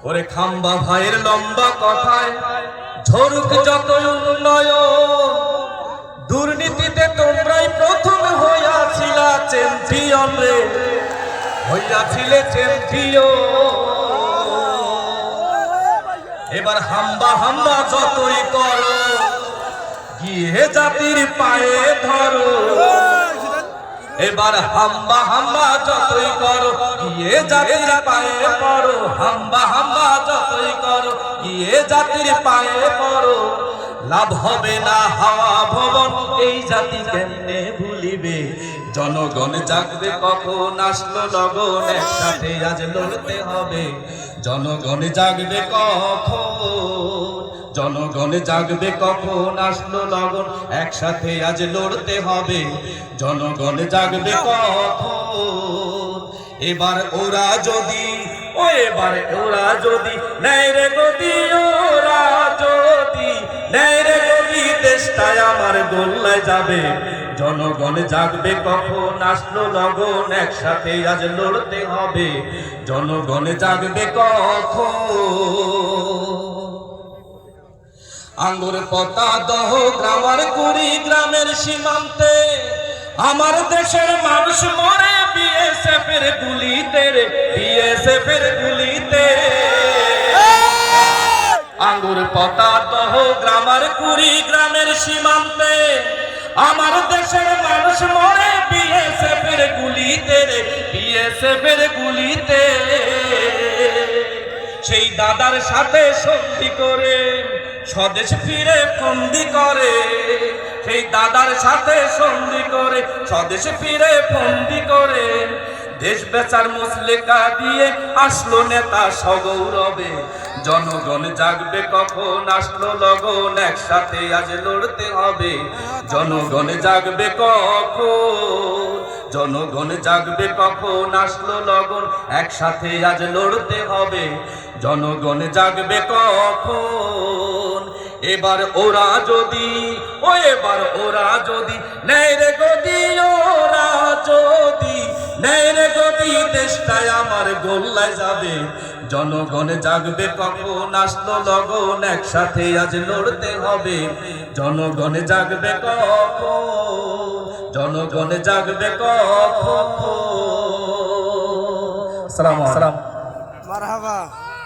ওরে খাম্বা ভাইয়ের লম্বা কথায় ঝরুক যত উন্নয়ন, দুর্নীতিতে তোমরাই প্রথম হইয়াছিলা চ্যাম্পিয়ন রে, হইয়াছিলে চ্যাম্পিয়ন। এবার হাম্বা হাম্বা যতই করো, গিয়ে জাতির পায়ে ধরো। এবার হাম্বা হাম্বা যতই করো, গিয়ে জাতির পায়ে পড়ো। হাম্বা হাম্বা যতই করো, গিয়ে জাতির পায়ে পড়ো। লাভ হবে না হাওয়া ভবন, এই জাতি কেমনে ভুলিবে। জনগণ জাগবে কখন, আসলো লগন, একসাথে আজ লড়তে হবে। জনগণ জাগবে কখন, জনগণ জাগবে কখন, আসলো লগন, একসাথে আজ লড়তে হবে। জনগণ জাগবে কখন। এবার ওরা যদি, এবার ওরা যদি নেয় রে গদি, ওরা যদি নেয় রে গদি, দেশটাই আমার গোল্লায় যাবে। জনগণ জাগবে কখন, আসলো লগন, একসাথে আজ লড়তে হবে। জনগণ জাগবে কখন। আঙ্গুর পতা দহ গ্রামের কুড়িগ্রামের সীমান্তে, আমার দেশের মানুষ মরে বিএসএফ এর গুলিতে রে, বিএসএফ এর গুলিতে। আঙ্গুর পতা দহ গ্রামের কুড়িগ্রামের সীমান্তে, আমার দেশের মানুষ মরে বিএসএফ এর গুলিতে রে, বিএসএফ এর গুলিতে। সেই দাদার সাথে সন্ধি করে স্বদেশ ফিরে ফন্দি করে, সেই দাদার সাথে সন্ধি করে স্বদেশ ফিরে ফন্দি করে। দেশ বেচার মুসলেকা দিয়ে আসলো নেতা সগৌরবে। জনগণ জাগবে কখন, আসলো লগন, একসাথে আজ লড়তে হবে। জনগণ জাগবে কখন, জনগণ জাগবে কখন, আসলো লগন, একসাথে আজ লড়তে হবে। জনগণ জাগবে কখন। এবার ওরা যদি, এবার ওরা যদি নেয় রে গদি, ওরা যদি নেয় রে গদি, দেশটাই আমার গোল্লায় যাবে। জনগণ জাগবে কখন, আসলো লগন, একসাথে আজ লড়তে হবে। জনগণ জাগবে কখন, জনগণ জাগবে কখন। সালাম। মারহাবা।